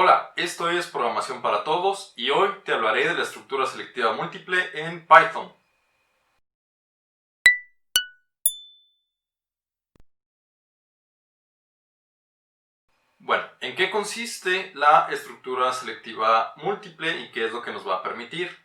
Hola, esto es Programación para Todos y hoy te hablaré de la estructura selectiva múltiple en Python. Bueno, ¿en qué consiste la estructura selectiva múltiple y qué es lo que nos va a permitir?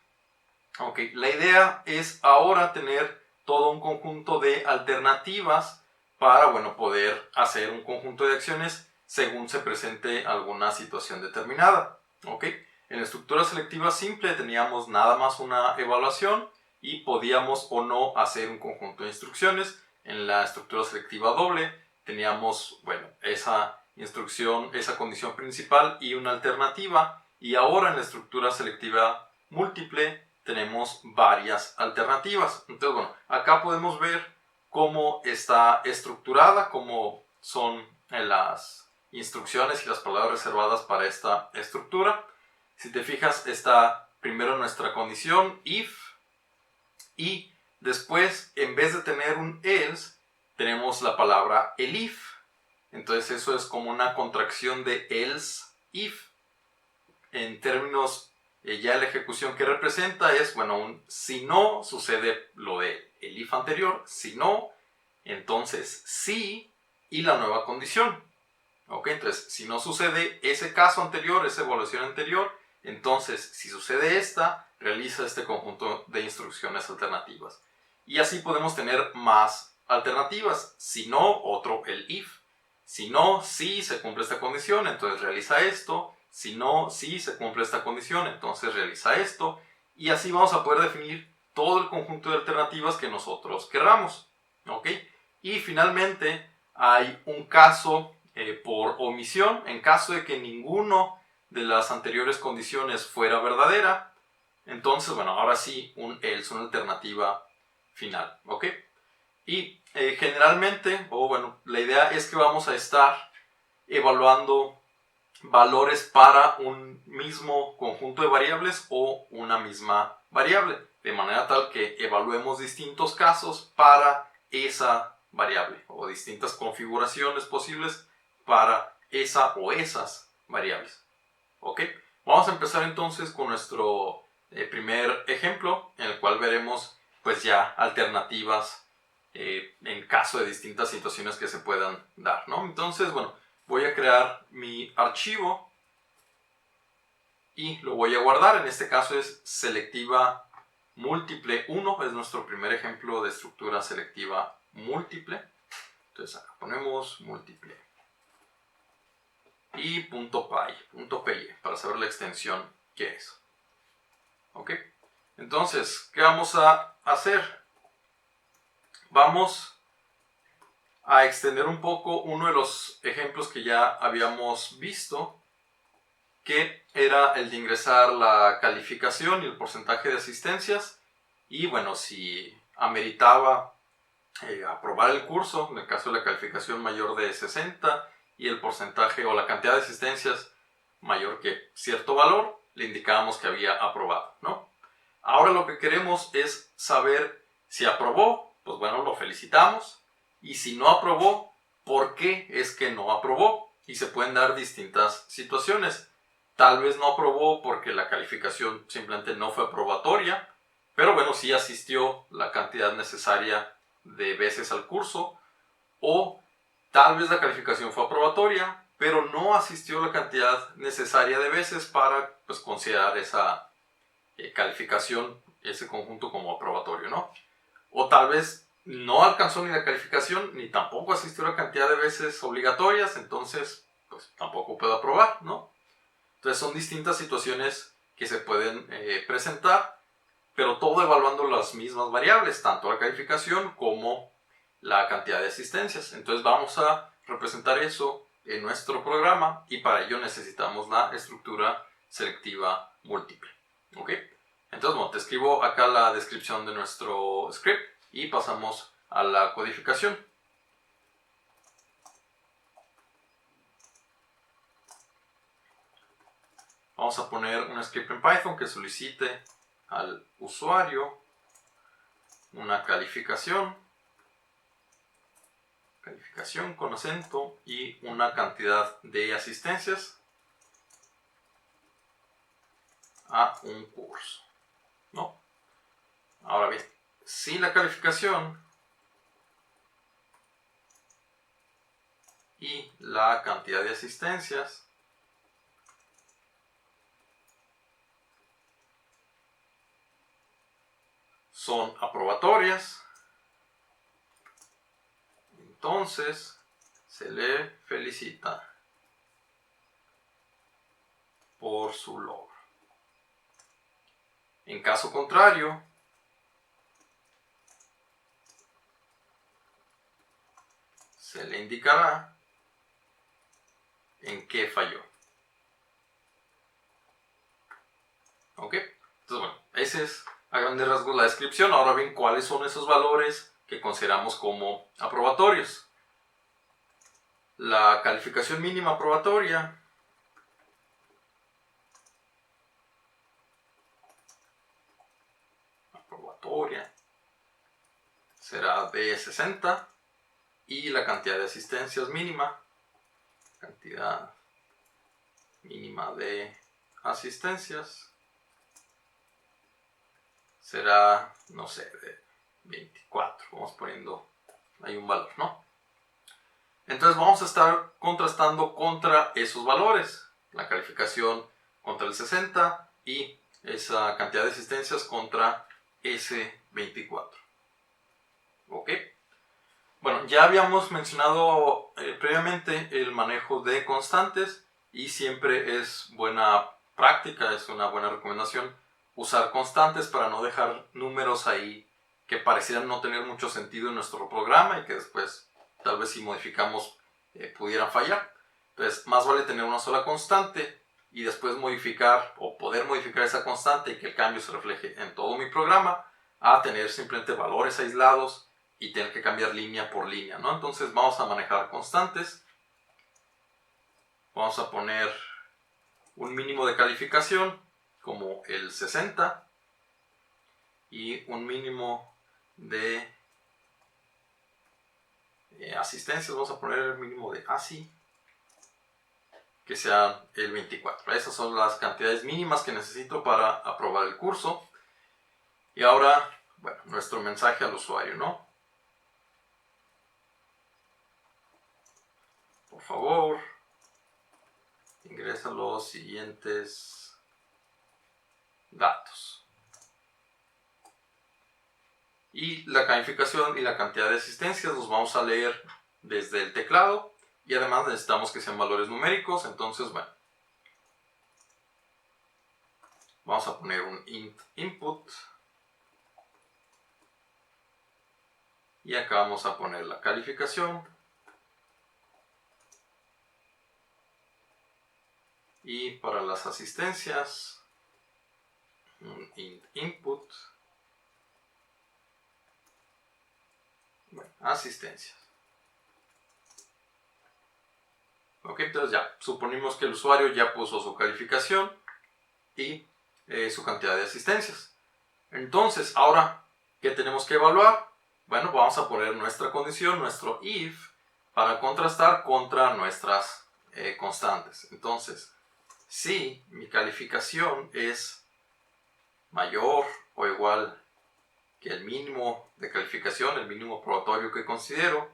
Ok, la idea es ahora tener todo un conjunto de alternativas para, poder hacer un conjunto de acciones según se presente alguna situación determinada. Ok, en la estructura selectiva simple teníamos nada más una evaluación y podíamos o no hacer un conjunto de instrucciones. En la estructura selectiva doble teníamos, esa instrucción, esa condición principal y una alternativa. Y ahora en la estructura selectiva múltiple tenemos varias alternativas. Entonces, acá podemos ver cómo está estructurada, cómo son las instrucciones y las palabras reservadas para esta estructura. Si te fijas, está primero nuestra condición if y después, en vez de tener un else, tenemos la palabra elif. Entonces eso es como una contracción de else if. En términos, ya la ejecución que representa es, un si no sucede lo de el if anterior, si no, entonces sí y la nueva condición. Ok, entonces si no sucede ese caso anterior, esa evaluación anterior, entonces si sucede esta, realiza este conjunto de instrucciones alternativas. Y así podemos tener más alternativas. Si no, otro el if. Si no, sí se cumple esta condición, entonces realiza esto. Si no, sí se cumple esta condición, entonces realiza esto. Y así vamos a poder definir todo el conjunto de alternativas que nosotros querramos. ¿Ok? Y finalmente hay un caso por omisión. En caso de que ninguno de las anteriores condiciones fuera verdadera, entonces, ahora sí, un else, una alternativa final. ¿Ok? Y generalmente, la idea es que vamos a estar evaluando valores para un mismo conjunto de variables o una misma variable, de manera tal que evaluemos distintos casos para esa variable o distintas configuraciones posibles para esa o esas variables. ¿Ok? Vamos a empezar entonces con nuestro primer ejemplo, en el cual veremos pues ya alternativas en caso de distintas situaciones que se puedan dar, ¿no? Entonces, voy a crear mi archivo y lo voy a guardar. En este caso es selectiva múltiple 1, es nuestro primer ejemplo de estructura selectiva múltiple. Entonces acá ponemos múltiple y .py para saber la extensión que es. ¿Ok? Entonces, ¿qué vamos a hacer? Vamos a extender un poco uno de los ejemplos que ya habíamos visto, que era el de ingresar la calificación y el porcentaje de asistencias. Y si ameritaba aprobar el curso, en el caso de la calificación mayor de 60 y el porcentaje o la cantidad de asistencias mayor que cierto valor, le indicábamos que había aprobado, ¿no? Ahora lo que queremos es saber si aprobó, pues lo felicitamos. Y si no aprobó, ¿por qué es que no aprobó? Y se pueden dar distintas situaciones. Tal vez no aprobó porque la calificación simplemente no fue aprobatoria, pero sí asistió la cantidad necesaria de veces al curso, o tal vez la calificación fue aprobatoria, pero no asistió la cantidad necesaria de veces para considerar esa calificación, ese conjunto como aprobatorio, ¿no? O tal vez no alcanzó ni la calificación, ni tampoco asistió la cantidad de veces obligatorias, entonces pues tampoco puedo aprobar, ¿no? Entonces son distintas situaciones que se pueden presentar, pero todo evaluando las mismas variables, tanto la calificación como la cantidad de asistencias. Entonces vamos a representar eso en nuestro programa y para ello necesitamos la estructura selectiva múltiple. ¿Ok? Entonces, te escribo acá la descripción de nuestro script y pasamos a la codificación. Vamos a poner un script en Python que solicite al usuario una calificación con acento y una cantidad de asistencias. a un curso, ¿no? Ahora bien, si la calificación y la cantidad de asistencias son aprobatorias, entonces se le felicita por su logro. En caso contrario, se le indicará en qué falló. ¿Ok? Entonces, bueno, ese es a grandes rasgos la descripción. Ahora bien, ¿cuáles son esos valores que consideramos como aprobatorios? La calificación mínima aprobatoria será de 60 y la cantidad de asistencias mínima, cantidad mínima de asistencias será, no sé, de 24. Vamos poniendo ahí un valor, ¿no? Entonces vamos a estar contrastando contra esos valores, la calificación contra el 60 y esa cantidad de asistencias contra ese 24. ¿Ok? Bueno, ya habíamos mencionado previamente el manejo de constantes y siempre es buena práctica, es una buena recomendación usar constantes para no dejar números ahí que parecieran no tener mucho sentido en nuestro programa y que después tal vez si modificamos pudieran fallar. Entonces más vale tener una sola constante y después modificar o poder modificar esa constante y que el cambio se refleje en todo mi programa, a tener simplemente valores aislados y tener que cambiar línea por línea, ¿no? Entonces vamos a manejar constantes. Vamos a poner un mínimo de calificación como el 60 y un mínimo de asistencias. Vamos a poner el mínimo de ASI que sea el 24. Esas son las cantidades mínimas que necesito para aprobar el curso. Y ahora, bueno, nuestro mensaje al usuario, ¿no? Por favor, ingresa los siguientes datos. Y la calificación y la cantidad de asistencias los vamos a leer desde el teclado. Y además necesitamos que sean valores numéricos. Entonces, bueno, vamos a poner un int input. Y acá vamos a poner la calificación. Y para las asistencias, un int input. Bueno, asistencias. Ok, entonces ya, suponemos que el usuario ya puso su calificación y su cantidad de asistencias. Entonces, ahora, ¿qué tenemos que evaluar? Bueno, vamos a poner nuestra condición, nuestro if, para contrastar contra nuestras constantes. Entonces, si mi calificación es mayor o igual que el mínimo de calificación, el mínimo probatorio que considero,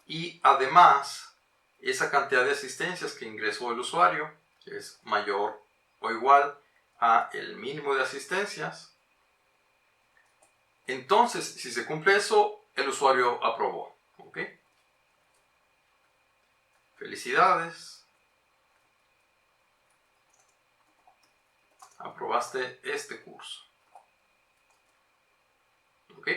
y además esa cantidad de asistencias que ingresó el usuario es mayor o igual a el mínimo de asistencias, entonces si se cumple eso, el usuario aprobó. ¿Ok? Felicidades, aprobaste este curso. ¿Ok?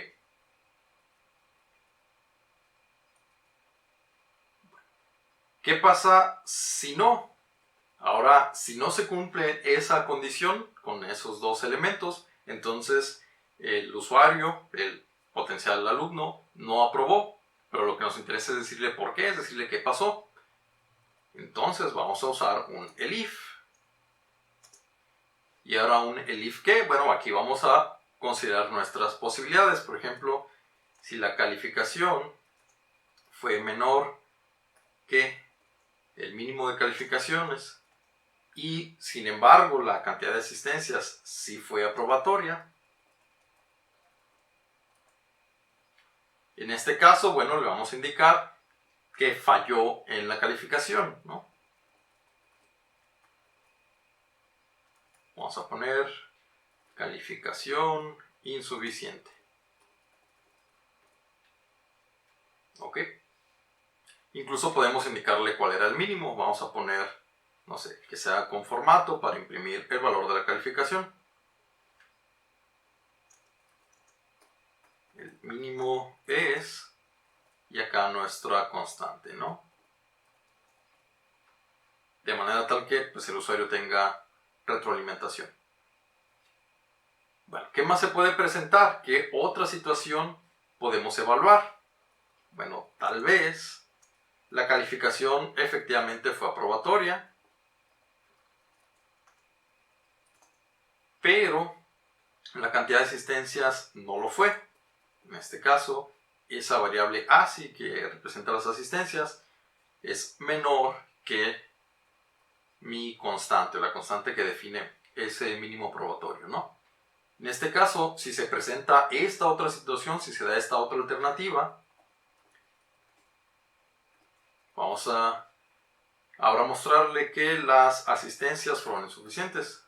¿Qué pasa si no? Ahora, si no se cumple esa condición con esos dos elementos, entonces el usuario, el potencial alumno, no aprobó. Pero lo que nos interesa es decirle por qué, es decirle qué pasó. Entonces vamos a usar un elif. Y ahora un elif qué. Bueno, aquí vamos a considerar nuestras posibilidades. Por ejemplo, si la calificación fue menor que el mínimo de calificaciones, y sin embargo la cantidad de asistencias sí fue aprobatoria, en este caso, bueno, le vamos a indicar que falló en la calificación, ¿no? Vamos a poner calificación insuficiente. ¿Ok? Incluso podemos indicarle cuál era el mínimo. Vamos a poner, no sé, que sea con formato para imprimir el valor de la calificación. El mínimo es, y acá nuestra constante, ¿no? De manera tal que pues, el usuario tenga retroalimentación. Bueno, ¿qué más se puede presentar? ¿Qué otra situación podemos evaluar? Bueno, tal vez la calificación efectivamente fue aprobatoria, pero la cantidad de asistencias no lo fue. En este caso, esa variable ASI que representa las asistencias es menor que mi constante, la constante que define ese mínimo probatorio, ¿no? En este caso, si se presenta esta otra situación, si se da esta otra alternativa, vamos a ahora mostrarle que las asistencias fueron insuficientes.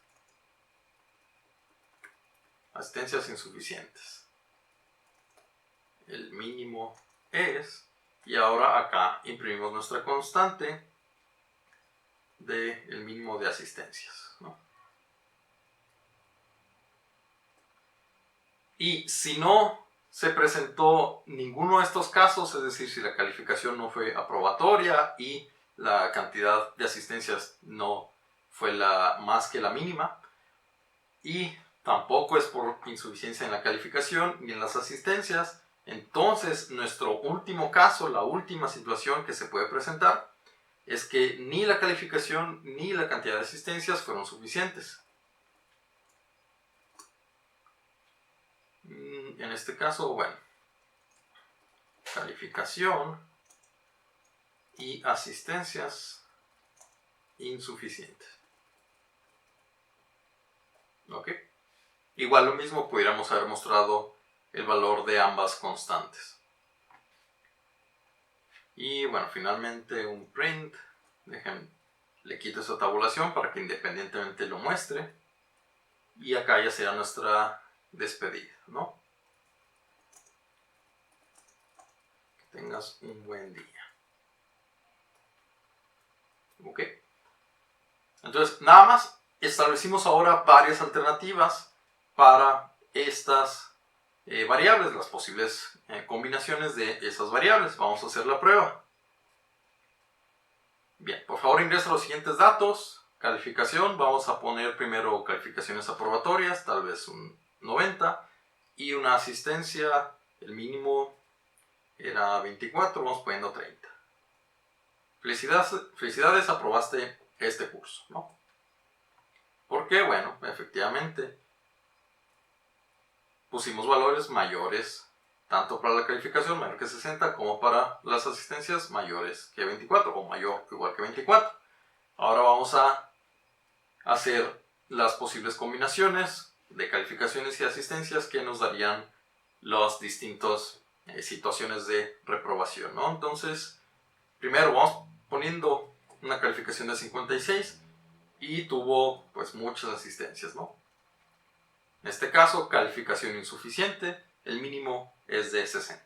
Asistencias insuficientes. El mínimo es, y ahora acá imprimimos nuestra constante del mínimo de asistencias, ¿no? Y si no se presentó ninguno de estos casos, es decir, si la calificación no fue aprobatoria y la cantidad de asistencias no fue más que la mínima, y tampoco es por insuficiencia en la calificación ni en las asistencias, entonces nuestro último caso, la última situación que se puede presentar, es que ni la calificación ni la cantidad de asistencias fueron suficientes. En este caso, bueno, calificación y asistencias insuficientes. ¿Ok? Igual lo mismo pudiéramos haber mostrado el valor de ambas constantes. Y bueno, finalmente un print. Le quito esa tabulación para que independientemente lo muestre. Y acá ya será nuestra despedida, ¿no? Que tengas un buen día. ¿Ok? Entonces, nada más establecimos ahora varias alternativas para estas variables, las posibles combinaciones de esas variables. Vamos a hacer la prueba. Bien, por favor ingresa los siguientes datos. Calificación, vamos a poner primero calificaciones aprobatorias, tal vez un 90. Y una asistencia, el mínimo era 24, vamos poniendo 30. Felicidades, aprobaste este curso, ¿no? Porque, bueno, efectivamente pusimos valores mayores, tanto para la calificación mayor que 60, como para las asistencias mayores que 24, o mayor o igual que 24. Ahora vamos a hacer las posibles combinaciones de calificaciones y asistencias que nos darían las distintas situaciones de reprobación, ¿no? Entonces, primero vamos poniendo una calificación de 56 y tuvo pues muchas asistencias, ¿no? En este caso, calificación insuficiente, el mínimo es de 60.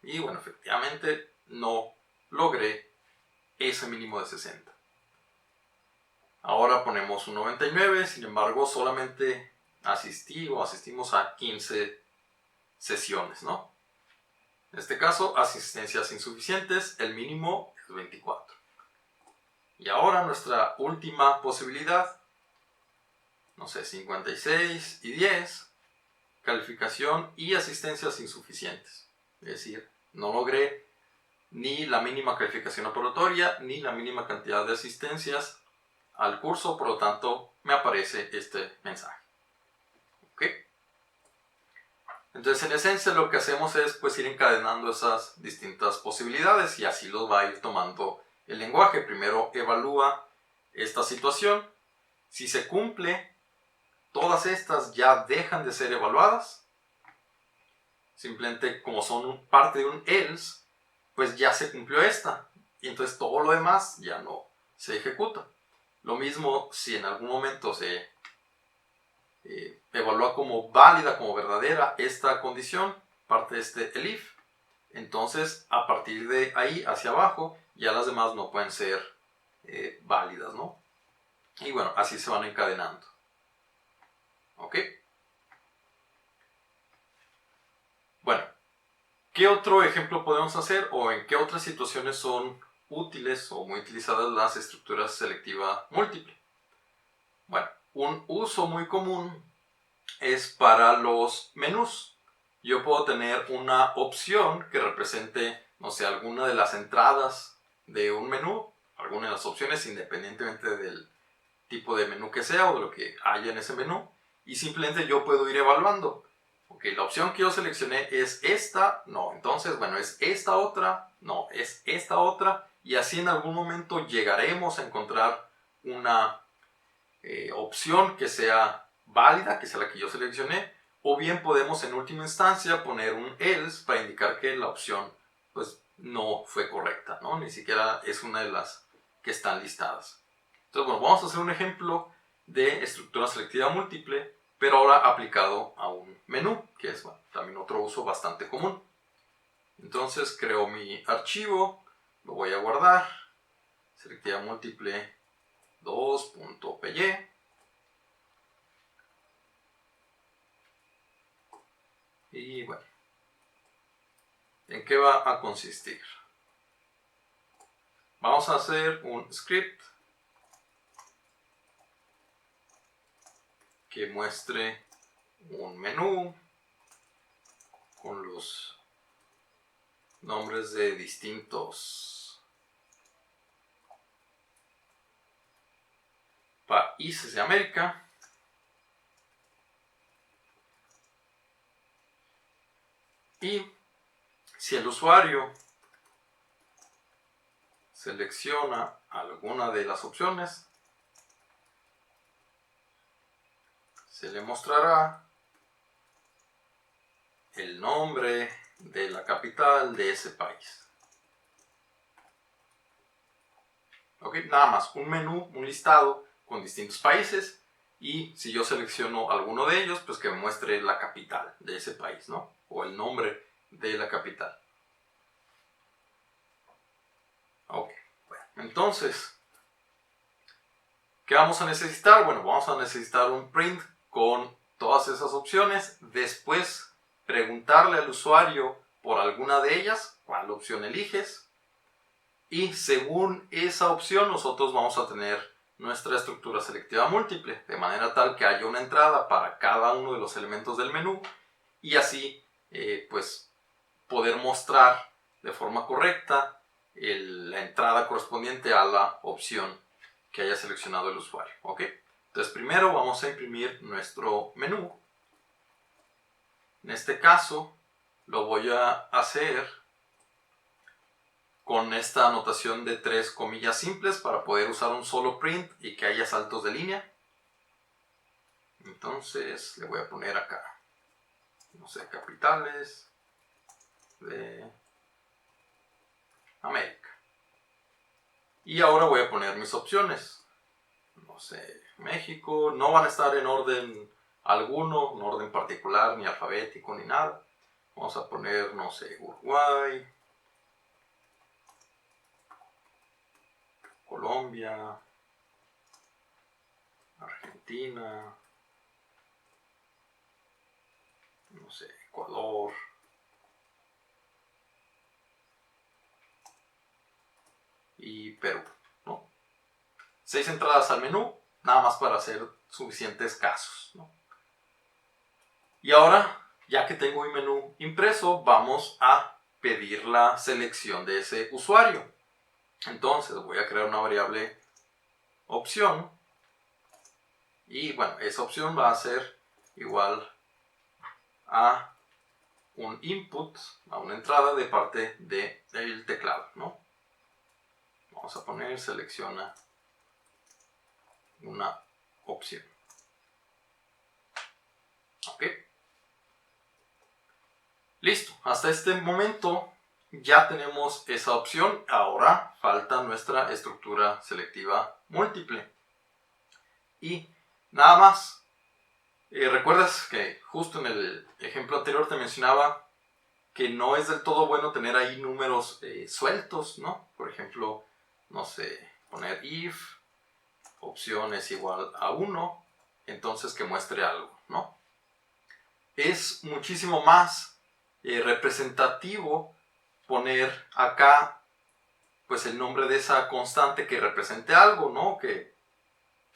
Y bueno, efectivamente no logré ese mínimo de 60. Ahora ponemos un 99, sin embargo solamente asistimos a 15 sesiones, ¿no? En este caso, asistencias insuficientes, el mínimo es 24. Y ahora nuestra última posibilidad, no sé, 56 y 10, calificación y asistencias insuficientes. Es decir, no logré ni la mínima calificación aprobatoria ni la mínima cantidad de asistencias al curso, por lo tanto me aparece este mensaje. ¿Ok? Entonces, en esencia lo que hacemos es pues ir encadenando esas distintas posibilidades y así los va a ir tomando el lenguaje. Primero evalúa esta situación Si se cumple, todas estas ya dejan de ser evaluadas. Simplemente como son parte de un else, pues ya se cumplió esta. Y entonces todo lo demás ya no se ejecuta. Lo mismo si en algún momento se evalúa como válida, como verdadera esta condición, parte de este elif, entonces a partir de ahí hacia abajo ya las demás no pueden ser válidas, ¿no? Y bueno, así se van encadenando. ¿Ok? Bueno, ¿qué otro ejemplo podemos hacer o en qué otras situaciones son útiles o muy utilizadas las estructuras selectiva múltiple? Bueno, un uso muy común es para los menús. Yo puedo tener una opción que represente, no sé, alguna de las entradas de un menú, alguna de las opciones independientemente del tipo de menú que sea o de lo que haya en ese menú, y simplemente yo puedo ir evaluando. Ok, la opción que yo seleccioné es esta, no, entonces bueno, es esta otra, no, es esta otra, y así en algún momento llegaremos a encontrar una opción que sea válida, que sea la que yo seleccioné, o bien podemos en última instancia poner un else para indicar que la opción pues no fue correcta, ¿no? Ni siquiera es una de las que están listadas. Entonces, bueno, vamos a hacer un ejemplo de estructura selectiva múltiple, pero ahora aplicado a un menú, que es bueno, también otro uso bastante común. Entonces creo mi archivo, lo voy a guardar, selectiva múltiple 2.py. Y bueno, ¿en qué va a consistir? Vamos a hacer un script que muestre un menú con los nombres de distintos países de América. Y si el usuario selecciona alguna de las opciones, se le mostrará el nombre de la capital de ese país. Ok, nada más, un menú, un listado con distintos países, y si yo selecciono alguno de ellos, pues que me muestre la capital de ese país, ¿no? O el nombre de la capital. Ok, bueno, entonces, ¿qué vamos a necesitar? Bueno, vamos a necesitar un print con todas esas opciones, después preguntarle al usuario por alguna de ellas, cuál opción eliges, y según esa opción nosotros vamos a tener nuestra estructura selectiva múltiple, de manera tal que haya una entrada para cada uno de los elementos del menú, y así pues poder mostrar de forma correcta la entrada correspondiente a la opción que haya seleccionado el usuario. ¿Ok? Entonces primero vamos a imprimir nuestro menú. En este caso lo voy a hacer con esta anotación de 3 comillas simples para poder usar un solo print y que haya saltos de línea. Entonces le voy a poner acá, no sé, capitales de América. Y ahora voy a poner mis opciones. No sé, México, no van a estar en orden alguno, en orden particular, ni alfabético, ni nada. Vamos a poner, no sé, Uruguay, Colombia, Argentina, no sé, Ecuador, y Perú, ¿no? 6 entradas al menú, nada más para hacer suficientes casos, ¿no? Y ahora, ya que tengo mi menú impreso, vamos a pedir la selección de ese usuario. Entonces voy a crear una variable opción, y bueno, esa opción va a ser igual a un input, a una entrada de parte del teclado, ¿no? Vamos a poner selecciona una opción. Ok. Listo. Hasta este momento ya tenemos esa opción. Ahora falta nuestra estructura selectiva múltiple. Y nada más. ¿Recuerdas que justo en el ejemplo anterior te mencionaba que no es del todo bueno tener ahí números sueltos, ¿no? Por ejemplo, no sé, poner if opción es igual a 1, entonces que muestre algo, ¿no? Es muchísimo más representativo poner acá pues el nombre de esa constante que represente algo, ¿no? Que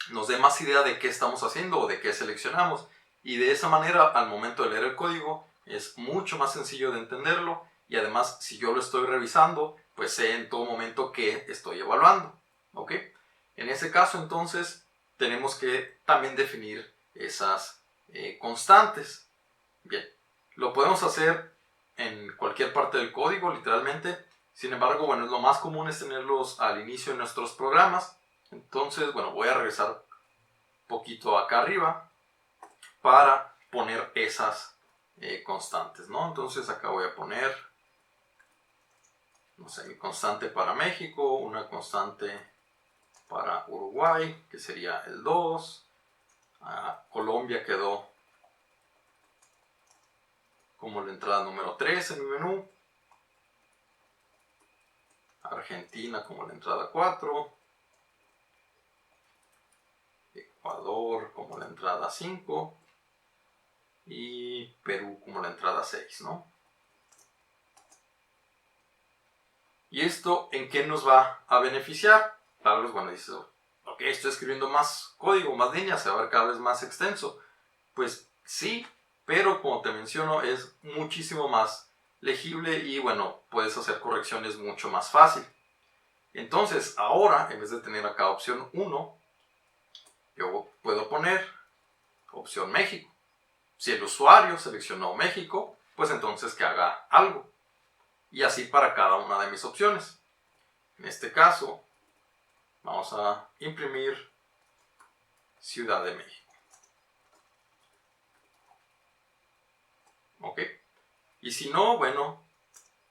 nos dé más idea de qué estamos haciendo o de qué seleccionamos. Y de esa manera, al momento de leer el código, es mucho más sencillo de entenderlo. Y además, si yo lo estoy revisando, pues sé en todo momento qué estoy evaluando. ¿Ok? En ese caso, entonces, tenemos que también definir esas constantes. Bien, lo podemos hacer en cualquier parte del código, literalmente. Sin embargo, bueno, lo más común es tenerlos al inicio de nuestros programas. Entonces, bueno, voy a regresar un poquito acá arriba para poner esas constantes, ¿no? Entonces acá voy a poner, no sé, mi constante para México, una constante para Uruguay, que sería el 2. Colombia quedó como la entrada número 3 en mi menú. Argentina como la entrada 4. Ecuador como la entrada 5. Y Perú como la entrada 6, ¿no? ¿Y esto en qué nos va a beneficiar? Tal vez, bueno, dices, ok, estoy escribiendo más código, más líneas, se va a ver cada vez más extenso. Pues sí, pero como te menciono, es muchísimo más legible y bueno, puedes hacer correcciones mucho más fácil. Entonces, ahora, en vez de tener acá opción 1, yo puedo poner opción México. Si el usuario seleccionó México, pues entonces que haga algo. Y así para cada una de mis opciones. En este caso, vamos a imprimir Ciudad de México. ¿Ok? Y si no, bueno,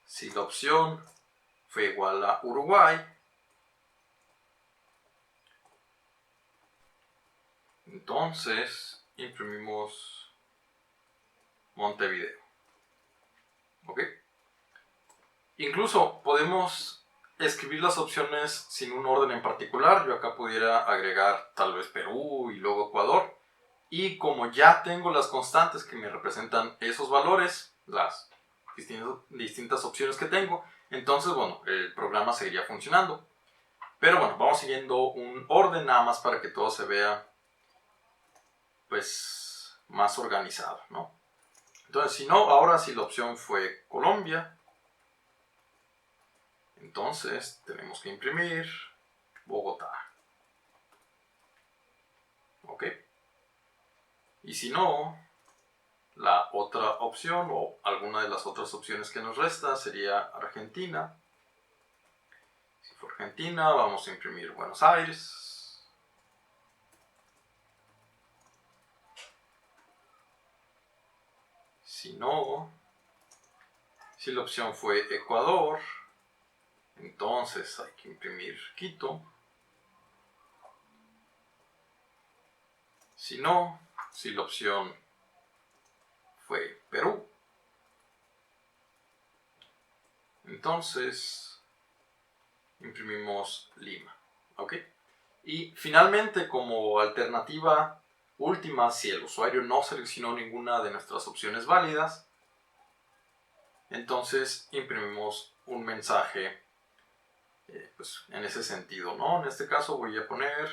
si la opción fue igual a Uruguay, entonces imprimimos Montevideo. ¿Ok? Incluso podemos escribir las opciones sin un orden en particular. Yo acá pudiera agregar tal vez Perú y luego Ecuador. Y como ya tengo las constantes que me representan esos valores, las distintas opciones que tengo, entonces, bueno, el programa seguiría funcionando. Pero bueno, vamos siguiendo un orden nada más para que todo se vea, pues, más organizado, ¿no? Entonces, si no, ahora si la opción fue Colombia, entonces tenemos que imprimir Bogotá. ¿Ok? Y si no, la otra opción o alguna de las otras opciones que nos resta sería Argentina. Si fue Argentina, vamos a imprimir Buenos Aires. Si no, si la opción fue Ecuador, entonces hay que imprimir Quito. Si no, si la opción fue Perú, entonces imprimimos Lima. ¿Ok? Y finalmente, como alternativa última, si el usuario no seleccionó ninguna de nuestras opciones válidas, entonces imprimimos un mensaje pues, en ese sentido, ¿no? En este caso voy a poner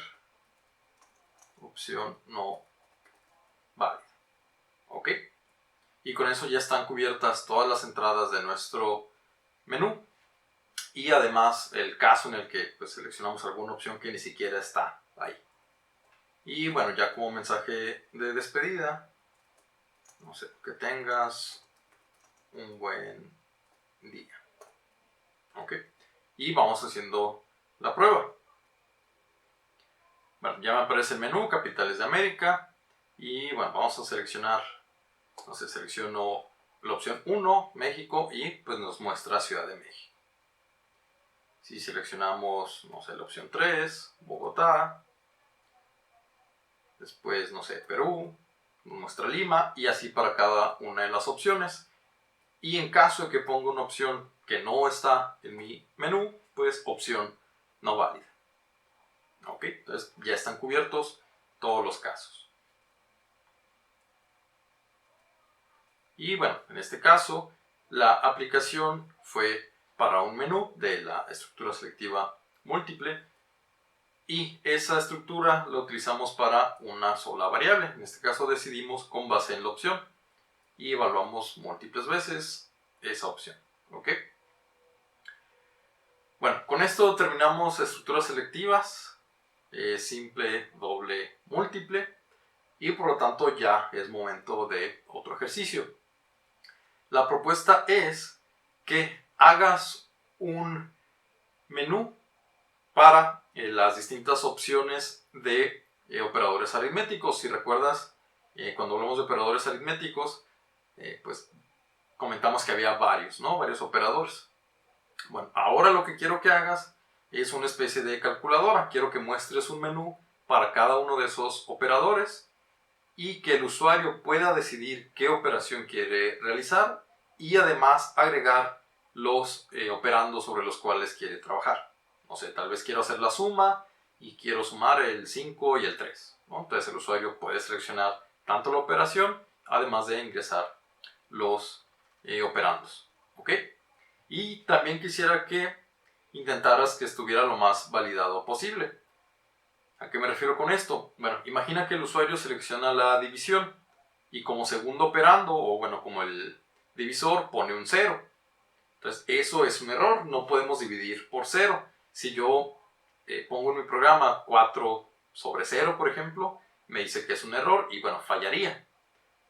opción no válida. ¿Ok? Y con eso ya están cubiertas todas las entradas de nuestro menú. Y además el caso en el que pues, seleccionamos alguna opción que ni siquiera está ahí. Y bueno, ya como mensaje de despedida, no sé, que tengas un buen día. ¿Ok? Y vamos haciendo la prueba. Bueno, ya me aparece el menú, capitales de América. Y bueno, vamos a seleccionar, no sé, selecciono la opción 1, México, y pues nos muestra Ciudad de México. Si seleccionamos, no sé, la opción 3, Bogotá, después, no sé, Perú, nos muestra Lima, y así para cada una de las opciones. Y en caso de que ponga una opción que no está en mi menú, pues opción no válida. Ok, entonces ya están cubiertos todos los casos. Y bueno, en este caso, la aplicación fue para un menú de la estructura selectiva múltiple y esa estructura la utilizamos para una sola variable. En este caso decidimos con base en la opción y evaluamos múltiples veces esa opción. ¿Ok? Bueno, con esto terminamos estructuras selectivas, simple, doble, múltiple, y por lo tanto ya es momento de otro ejercicio. La propuesta es que hagas un menú para las distintas opciones de operadores aritméticos. Si recuerdas, cuando hablamos de operadores aritméticos, pues comentamos que había varios, ¿no? Varios operadores. Bueno, ahora lo que quiero que hagas es una especie de calculadora. Quiero que muestres un menú para cada uno de esos operadores y que el usuario pueda decidir qué operación quiere realizar y además agregar los operandos sobre los cuales quiere trabajar. No sé, tal vez quiero hacer la suma y quiero sumar el 5 y el 3, ¿no? Entonces el usuario puede seleccionar tanto la operación, además de ingresar los operandos. ¿Ok? Y también quisiera que intentaras que estuviera lo más validado posible. ¿A qué me refiero con esto? Bueno, imagina que el usuario selecciona la división y como segundo operando, o bueno, como el divisor, pone un 0. Entonces, eso es un error, no podemos dividir por 0. Si yo pongo en mi programa 4 sobre 0, por ejemplo, me dice que es un error y bueno, fallaría.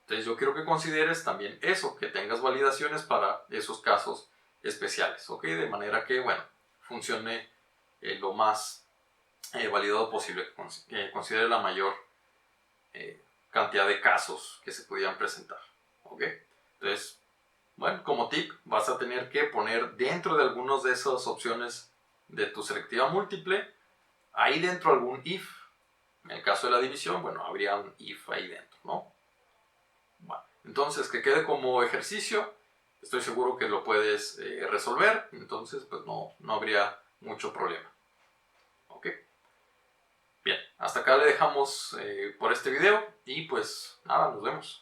Entonces, yo quiero que consideres también eso, que tengas validaciones para esos casos especiales, ¿ok? De manera que, bueno, funcione lo más validado posible, que considere la mayor cantidad de casos que se pudieran presentar, ¿ok? Entonces, bueno, como tip, vas a tener que poner dentro de algunas de esas opciones de tu selectiva múltiple, ahí dentro algún if. En el caso de la división, bueno, habría un if ahí dentro, ¿no? Bueno, entonces, que quede como ejercicio, estoy seguro que lo puedes resolver, entonces pues no habría mucho problema. ¿Ok? Bien, hasta acá le dejamos por este video y pues nada, nos vemos.